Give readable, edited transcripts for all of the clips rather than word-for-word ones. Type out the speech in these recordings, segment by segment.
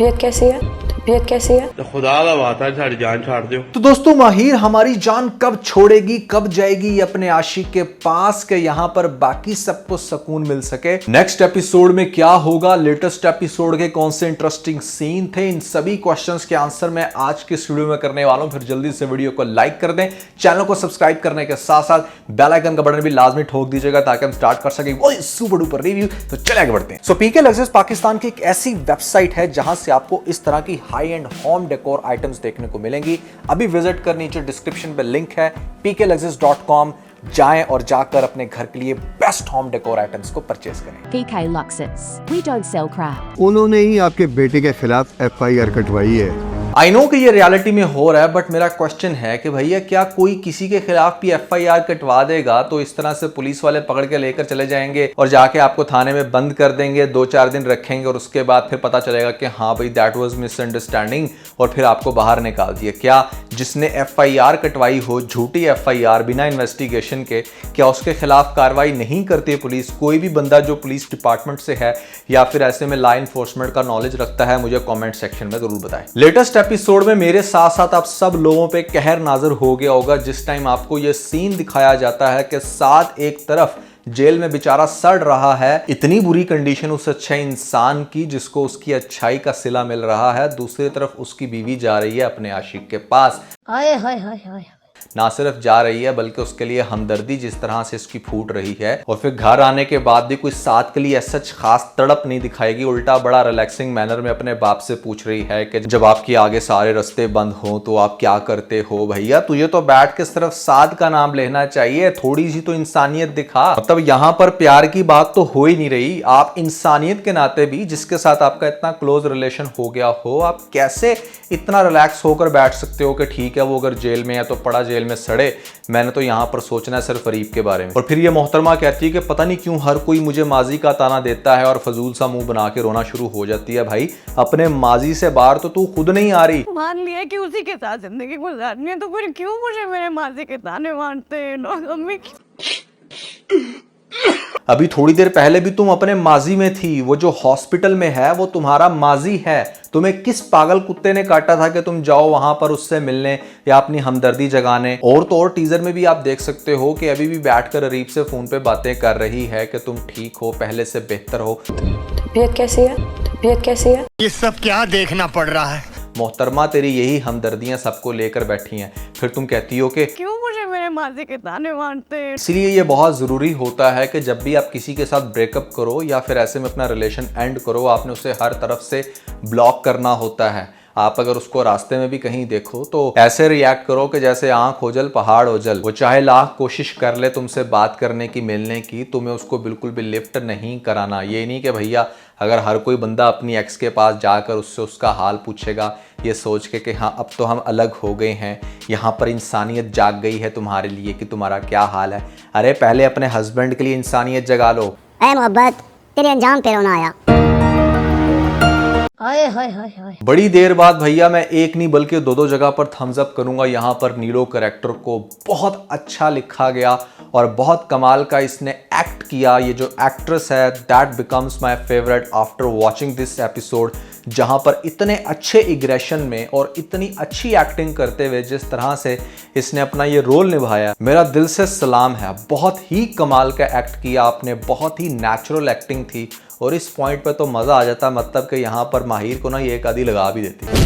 तबीयत कैसी है? तबीयत कैसी है? तो खुदा का वास्ता साड़ी जान छाड़ दो। तो दोस्तों माहिर हमारी जान कब छोड़ेगी, कब जाएगी अपने आशिक के पास के यहाँ पर बाकी सबको सुकून मिल सके। नेक्स्ट एपिसोड में क्या होगा, लेटेस्ट एपिसोड के कौन से इंटरेस्टिंग सीन थे, इन सभी क्वेश्चंस के आंसर मैं आज के वीडियो में करने वाला हूं। फिर जल्दी से वीडियो को लाइक कर दें, चैनल को सब्सक्राइब करने के साथ साथ बेल आइकन का बटन भी लाजमी ठोक दीजिएगा ताकि हम स्टार्ट कर सके वो सुपर डुपर रिव्यू। तो चले आगे बढ़ते हैं। सो पीके लग्जरीज पाकिस्तान की एक ऐसी वेबसाइट है जहां से आपको इस तरह की high and home decor items देखने को मिलेंगी। अभी विजिट कर, नीचे डिस्क्रिप्शन पे लिंक है pkluxes.com, जाएं और जाकर अपने घर के लिए बेस्ट होम डेकोर आइटम्स को परचेज करें। PK Luxes. We don't sell crap. उन्होंने ही आपके बेटे के खिलाफ FIR कटवाई है। आई नो कि ये रियलिटी में हो रहा है, बट मेरा क्वेश्चन है कि भैया क्या कोई किसी के खिलाफ भी FIR कटवा देगा तो इस तरह से पुलिस वाले पकड़ के लेकर चले जाएंगे और जाके आपको थाने में बंद कर देंगे, 2-4 दिन रखेंगे और उसके बाद फिर पता चलेगा कि हाँ भाई दैट वाज मिसअंडरस्टैंडिंग और फिर आपको बाहर निकाल दिया। क्या जिसने FIR कटवाई हो, झूठी FIR बिना इन्वेस्टिगेशन के, क्या उसके खिलाफ कार्रवाई नहीं करती है पुलिस? कोई भी बंदा जो पुलिस डिपार्टमेंट से है या फिर ऐसे में लॉ इन्फोर्समेंट का नॉलेज रखता है, मुझे कमेंट सेक्शन में जरूर बताएं। लेटेस्ट एपिसोड में मेरे साथ साथ आप सब लोगों पे कहर नाज़र हो गया होगा जिस टाइम आपको यह सीन दिखाया जाता है कि साथ एक तरफ जेल में बेचारा सड़ रहा है, इतनी बुरी कंडीशन उस अच्छे इंसान की जिसको उसकी अच्छाई का सिला मिल रहा है, दूसरी तरफ उसकी बीवी जा रही है अपने आशिक के पास। हाय हाय हाय हाय, ना सिर्फ जा रही है बल्कि उसके लिए हमदर्दी जिस तरह से इसकी फूट रही है और फिर घर आने के बाद भी कोई साथ के लिए सच खास तड़प नहीं दिखाएगी, उल्टा बड़ा रिलैक्सिंग मैनर में अपने बाप से पूछ रही है कि जब आपके आगे सारे रास्ते बंद हो तो आप क्या करते हो? भैया तुझे तो बैठ के सिर्फ साद का नाम लेना चाहिए, थोड़ी सी तो इंसानियत दिखा। मतलब यहाँ पर प्यार की बात तो हो ही नहीं रही, आप इंसानियत के नाते भी जिसके साथ आपका इतना क्लोज रिलेशन हो गया हो, आप कैसे इतना रिलैक्स होकर बैठ सकते हो कि ठीक है वो अगर जेल में है तो पड़ा जेल में सड़े, मैंने तो यहां पर सोचना है सिर्फ फरीब के बारे में। और फिर ये मोहतरमा कहती है कि पता नहीं क्यों हर कोई मुझे माजी का ताना देता है और फजूल सा मुंह बना के रोना शुरू हो जाती है। भाई अपने माजी से बाहर तो तू खुद नहीं आ रही। मान लिया कि उसी के साथ जिंदगी गुजारनी है तो फिर क्यों मुझे मेरे माजी के ताने मारते हैं? अभी थोड़ी देर पहले भी तुम अपने माजी में थी, वो जो हॉस्पिटल में है वो तुम्हारा माजी है। तुम्हें किस पागल कुत्ते ने काटा था कि तुम जाओ वहां पर उससे मिलने या अपनी हमदर्दी जगाने? और तो और टीजर में भी आप देख सकते हो कि अभी भी बैठकर अरीब से फोन पे बातें कर रही है कि तुम ठीक हो, पहले से बेहतर हो। तबीयत कैसी है? तबीयत कैसी है? ये सब क्या देखना पड़ रहा है? मोहतरमा तेरी यही हमदर्दियां सबको लेकर बैठी हैं, फिर तुम कहती हो कि क्यों मुझे मेरे माजी के ताने मारते हैं? इसलिए ये बहुत ज़रूरी होता है कि जब भी आप किसी के साथ ब्रेकअप करो या फिर ऐसे में अपना रिलेशन एंड करो, आपने उसे हर तरफ से ब्लॉक करना होता है। आप अगर उसको रास्ते में भी कहीं देखो तो ऐसे रिएक्ट करो कि जैसे आंख ओझल पहाड़ ओझल। वो चाहे लाख कोशिश कर ले तुमसे बात करने की, मिलने की, तुम्हें उसको बिल्कुल भी लिफ्ट नहीं कराना। ये नहीं कि भैया अगर हर कोई बंदा अपनी एक्स के पास जाकर उससे उसका हाल पूछेगा ये सोच के कि हाँ अब तो हम अलग हो गए हैं, यहाँ पर इंसानियत जाग गई है तुम्हारे लिए कि तुम्हारा क्या हाल है। अरे पहले अपने हस्बैंड के लिए इंसानियत जगा लो। ऐ मोहब्बत तेरे अंजाम पे रोना आया। हाय हाय हाय हाय, बड़ी देर बाद भैया मैं एक नहीं बल्कि 2 जगह पर थम्स अप करूंगा। यहाँ पर नीलो कैरेक्टर को बहुत अच्छा लिखा गया और बहुत कमाल का इसने एक्ट किया। ये जो एक्ट्रेस है that becomes my favourite after watching this episode, जहाँ पर इतने अच्छे एग्रेशन में और इतनी अच्छी एक्टिंग करते हुए जिस तरह से इसने अपना ये रोल निभाया, मेरा दिल से सलाम है। बहुत ही कमाल का एक्ट किया आपने, बहुत ही नेचुरल एक्टिंग थी और इस पॉइंट पे तो मज़ा आ जाता, मतलब कि यहाँ पर माहिर को ना ये एक आधी लगा भी देती।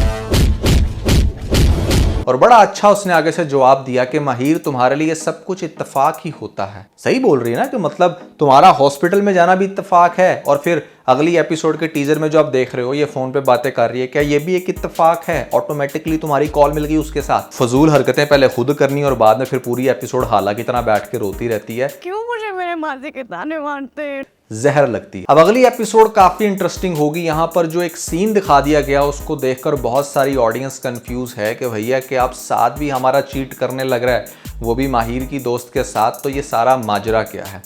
और बड़ा अच्छा उसने आगे से जवाब दिया कि माहिर तुम्हारे लिए सब कुछ इत्तेफाक ही होता है। सही बोल रही है ना कि मतलब तुम्हारा हॉस्पिटल में जाना भी इत्तेफाक है और फिर अगली एपिसोड के टीजर में जो आप देख रहे हो ये फोन पे बातें कर रही है, क्या ये भी एक इत्तेफाक है? ऑटोमेटिकली तुम्हारी कॉल मिल गई उसके साथ। फजूल हरकतें पहले खुद करनी और बाद में फिर पूरी एपिसोड हाला की तरह बैठ के रोती रहती है। क्यों मुझे मेरे माजी के ताने मारते हैं? जहर लगती है। अब अगली एपिसोड काफी इंटरेस्टिंग होगी। यहाँ पर जो एक सीन दिखा दिया गया उसको देखकर बहुत सारी ऑडियंस कंफ्यूज है कि भैया कि आप साथ भी हमारा चीट करने लग रहा है, वो भी माहिर की दोस्त के साथ, तो ये सारा माजरा क्या है?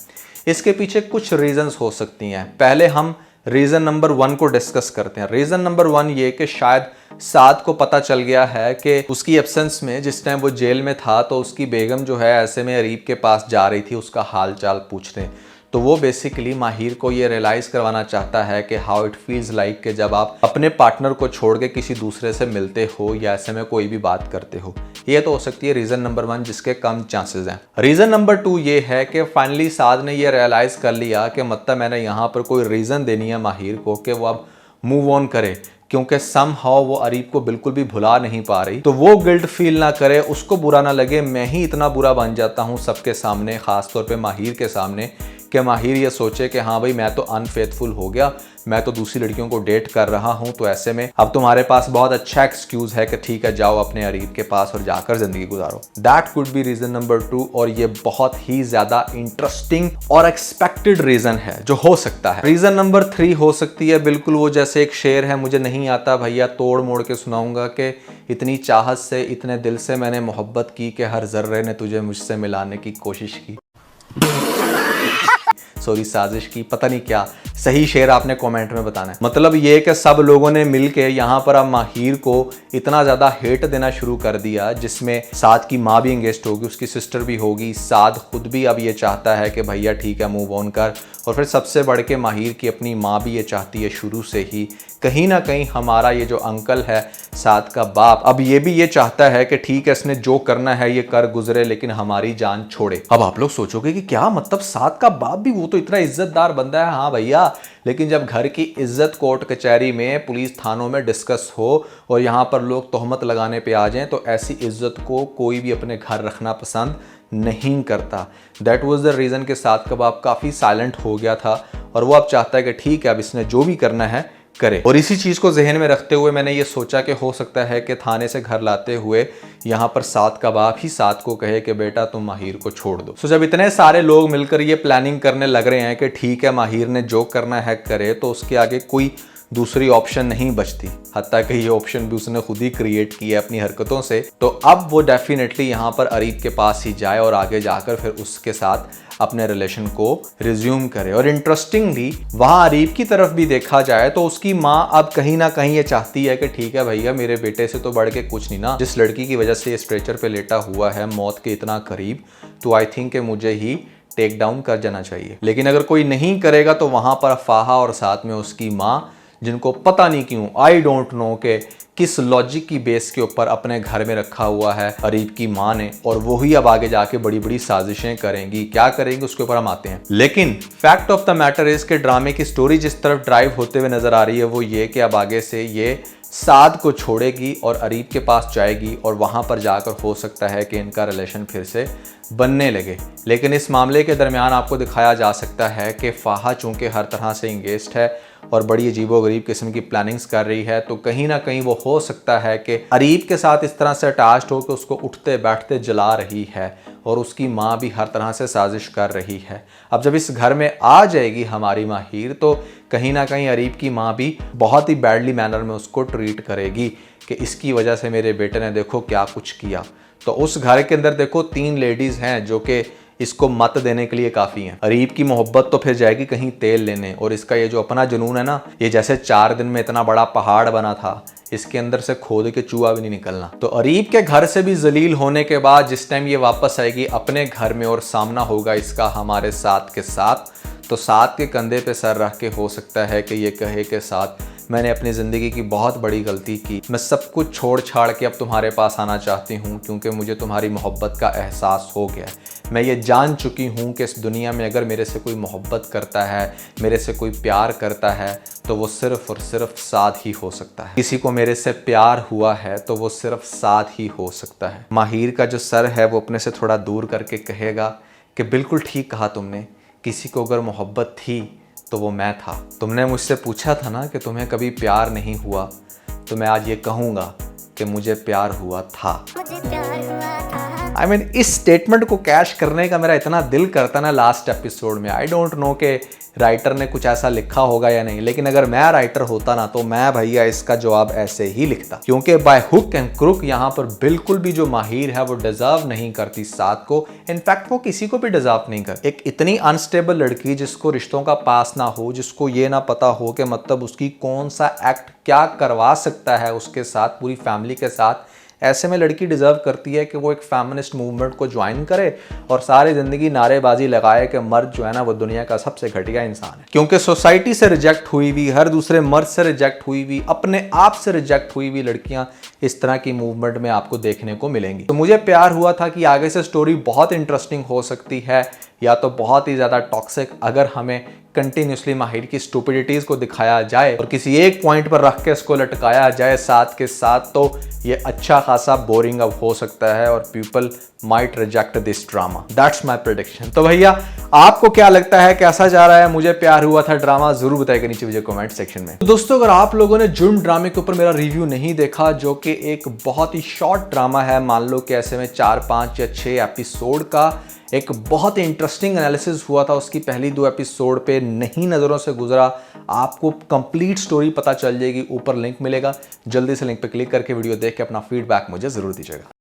इसके पीछे कुछ रीजंस हो सकती हैं। पहले हम रीजन नंबर 1 को डिस्कस करते हैं। रीजन नंबर 1 ये कि शायद साद को पता चल गया है कि उसकी एब्सेंस में जिस टाइम वो जेल में था तो उसकी बेगम जो है ऐसे में अरीब के पास जा रही थी उसका हाल चाल पूछने। तो वो बेसिकली माहिर को ये रियलाइज करवाना चाहता है कि हाउ इट फील्स लाइक कि जब आप अपने पार्टनर को छोड़ के किसी दूसरे से मिलते हो या ऐसे में कोई भी बात करते हो। ये तो हो सकती है रीजन नंबर 1 जिसके कम चांसेस हैं। रीजन नंबर 2 ये है कि फाइनली साद ने ये रियलाइज कर लिया कि मतलब मैंने यहाँ पर कोई रीजन देनी है माहिर को कि वो अब मूव ऑन करे, क्योंकि समहाउ वो अरीब को बिल्कुल भी भुला नहीं पा रही। तो वो गिल्ट फील ना करे, उसको बुरा ना लगे मैं ही इतना बुरा बन जाता हूँ सबके सामने, खास तौर पे माहिर के सामने, कि माहिर ये सोचे कि हाँ भाई मैं तो अनफेथफुल हो गया, मैं तो दूसरी लड़कियों को डेट कर रहा हूँ, तो ऐसे में अब तुम्हारे पास बहुत अच्छा एक्सक्यूज है कि ठीक है जाओ अपने अरीब के पास और जाकर जिंदगी गुजारो। That could be reason number 2, और ये बहुत ही ज्यादा इंटरेस्टिंग और एक्सपेक्टेड रीजन है जो हो सकता है। रीजन नंबर 3 हो सकती है बिल्कुल वो जैसे एक शेर है, मुझे नहीं आता भैया, तोड़ मोड़ के सुनाऊंगा कि इतनी चाहत से इतने दिल से मैंने मोहब्बत की कि हर जर्रे ने तुझे मुझसे मिलाने की कोशिश की। सॉरी साजिश की, पता नहीं क्या सही शेर आपने कमेंट में बताना है। मतलब ये कि सब लोगों ने मिलके यहाँ पर अब माहिर को इतना ज़्यादा हेट देना शुरू कर दिया, जिसमें साद की माँ भी एंगेज होगी, उसकी सिस्टर भी होगी, साद खुद भी अब ये चाहता है कि भैया ठीक है मूव ऑन कर, और फिर सबसे बढ़ के माहिर की अपनी माँ भी ये चाहती है शुरू से ही। कहीं ना कहीं हमारा ये जो अंकल है साद का बाप, अब ये भी ये चाहता है कि ठीक है इसने जो करना है ये कर गुजरे लेकिन हमारी जान छोड़े। अब आप लोग सोचोगे कि क्या मतलब साद का बाप भी, वो तो इतना इज्जतदार बंदा है। हाँ भैया, लेकिन जब घर की इज्जत कोर्ट कचहरी में पुलिस थानों में डिस्कस हो और यहाँ पर लोग तोहमत लगाने पे आ जाएं, तो ऐसी इज्जत को कोई भी अपने घर रखना पसंद नहीं करता। दैट वाज द रीज़न के साद का बाप काफ़ी साइलेंट हो गया था और वो अब चाहता है कि ठीक है अब इसने जो भी करना है करे। और इसी चीज़ को जहन में रखते हुए मैंने ये सोचा कि हो सकता है कि थाने से घर लाते हुए यहाँ पर साद का बाप ही साद को कहे कि बेटा तुम माहिर को छोड़ दो। जब इतने सारे लोग मिलकर ये प्लानिंग करने लग रहे हैं कि ठीक है माहिर ने जो करना है करे, तो उसके आगे कोई दूसरी ऑप्शन नहीं बचती, हत्ता कि ये ऑप्शन भी उसने खुद ही क्रिएट किया अपनी हरकतों से। तो अब वो डेफिनेटली यहाँ पर अरीब के पास ही जाए और आगे जाकर फिर उसके साथ अपने रिलेशन को रिज्यूम करे। और इंटरेस्टिंगली वहाँ अरीब की तरफ भी देखा जाए तो उसकी माँ अब कहीं ना कहीं ये चाहती है कि ठीक है भैया मेरे बेटे से तो बढ़ के कुछ नहीं ना, जिस लड़की की वजह से ये स्ट्रेचर पे लेटा हुआ है मौत के इतना करीब, तो आई थिंक कि मुझे ही टेक डाउन कर जाना चाहिए। लेकिन अगर कोई नहीं करेगा तो वहाँ पर फाहा और साथ में उसकी माँ, जिनको पता नहीं क्यों, आई डोंट नो के किस लॉजिक की बेस के ऊपर अपने घर में रखा हुआ है अरीब की माँ ने, और वो ही अब आगे जाके बड़ी बड़ी साजिशें करेंगी। क्या करेंगी उसके ऊपर हम आते हैं। लेकिन fact of the matter is के ड्रामे की स्टोरी जिस तरफ ड्राइव होते हुए नजर आ रही है वो ये कि अब आगे से ये साद को छोड़ेगी और अरीब के पास जाएगी और वहाँ पर जाकर हो सकता है कि इनका रिलेशन फिर से बनने लगे। लेकिन इस मामले के दरमियान आपको दिखाया जा सकता है कि फाहा चूँकि हर तरह से इंगेज्ड है और बड़ी अजीबोगरीब किस्म की प्लानिंग्स कर रही है, तो कहीं ना कहीं वो हो सकता है कि अरीब के साथ इस तरह से अटैच्ड हो कि उसको उठते बैठते जला रही है और उसकी माँ भी हर तरह से साजिश कर रही है। अब जब इस घर में आ जाएगी हमारी माहिर, तो कहीं ना कहीं अरीब की माँ भी बहुत ही बैडली मैनर में उसको ट्रीट करेगी कि इसकी वजह से मेरे बेटे ने देखो क्या कुछ किया। तो उस घर के अंदर देखो 3 लेडीज़ हैं जो कि इसको मत देने के लिए काफ़ी हैं। अरीब की मोहब्बत तो फिर जाएगी कहीं तेल लेने, और इसका ये जो अपना जुनून है ना, ये जैसे 4 दिन में इतना बड़ा पहाड़ बना था, इसके अंदर से खोद के चूहा भी नहीं निकलना। तो अरीब के घर से भी जलील होने के बाद जिस टाइम ये वापस आएगी अपने घर में और सामना होगा इसका हमारे साथ के साथ, तो साथ के कंधे पे सर रख के हो सकता है कि ये कहे कि साथ मैंने अपनी ज़िंदगी की बहुत बड़ी गलती की, मैं सब कुछ छोड़ छाड़ के अब तुम्हारे पास आना चाहती हूँ क्योंकि मुझे तुम्हारी मोहब्बत का एहसास हो गया है। मैं ये जान चुकी हूँ कि इस दुनिया में अगर मेरे से कोई मोहब्बत करता है, मेरे से कोई प्यार करता है, तो वो सिर्फ़ और सिर्फ साथ ही हो सकता है। किसी को मेरे से प्यार हुआ है तो वो सिर्फ साथ ही हो सकता है। माहिर का जो सर है वो अपने से थोड़ा दूर करके कहेगा कि बिल्कुल ठीक कहा तुमने, किसी को अगर मोहब्बत थी तो वो मैं था। तुमने मुझसे पूछा था ना कि तुम्हें कभी प्यार नहीं हुआ, तो मैं आज ये कहूँगा कि मुझे प्यार हुआ था। I mean, इस स्टेटमेंट को कैश करने का मेरा इतना दिल करता ना लास्ट एपिसोड में। आई डोंट नो कि राइटर ने कुछ ऐसा लिखा होगा या नहीं, लेकिन अगर मैं राइटर होता ना तो मैं भैया इसका जवाब ऐसे ही लिखता, क्योंकि बाय हुक एंड क्रुक यहाँ पर बिल्कुल भी जो माहिर है वो डिजर्व नहीं करती साथ को। इनफैक्ट वो किसी को भी डिजर्व नहीं करती। एक इतनी अनस्टेबल लड़की जिसको रिश्तों का पास ना हो, जिसको ये ना पता हो कि मतलब उसकी कौन सा एक्ट क्या करवा सकता है उसके साथ, पूरी फैमिली के साथ, ऐसे में लड़की डिजर्व करती है कि वो एक फेमिनिस्ट मूवमेंट को ज्वाइन करे और सारी जिंदगी नारेबाजी लगाए कि मर्द जो है ना वो दुनिया का सबसे घटिया इंसान है। क्योंकि सोसाइटी से रिजेक्ट हुई हुई, हर दूसरे मर्द से रिजेक्ट हुई हुई, अपने आप से रिजेक्ट हुई हुई लड़कियां इस तरह की मूवमेंट में आपको देखने को मिलेंगी। तो मुझे प्यार हुआ था कि आगे से स्टोरी बहुत इंटरेस्टिंग हो सकती है या तो बहुत ही ज्यादा टॉक्सिक, अगर हमें कंटिन्यूसली माहिर की स्टूपिडिटीज को दिखाया जाए और किसी एक पॉइंट पर रख के इसको लटकाया जाए साथ के साथ, तो ये अच्छा खासा बोरिंग अब हो सकता है और people might reject this drama. That's my prediction. तो भैया आपको क्या लगता है, कैसा जा रहा है मुझे प्यार हुआ था ड्रामा, जरूर बताइएगा नीचे मुझे कमेंट सेक्शन में। तो दोस्तों अगर आप लोगों ने जुर्म ड्रामे के ऊपर मेरा रिव्यू नहीं देखा, जो कि एक बहुत ही शॉर्ट ड्रामा है, मान लो कि ऐसे में 4, 5 या 6 एपिसोड का एक बहुत ही इंटरेस्टिंग एनालिसिस हुआ था, उसकी पहली 2 एपिसोड पे नहीं नज़रों से गुजरा, आपको कंप्लीट स्टोरी पता चल जाएगी। ऊपर लिंक मिलेगा, जल्दी से लिंक पे क्लिक करके वीडियो देख के अपना फीडबैक मुझे ज़रूर दीजिएगा।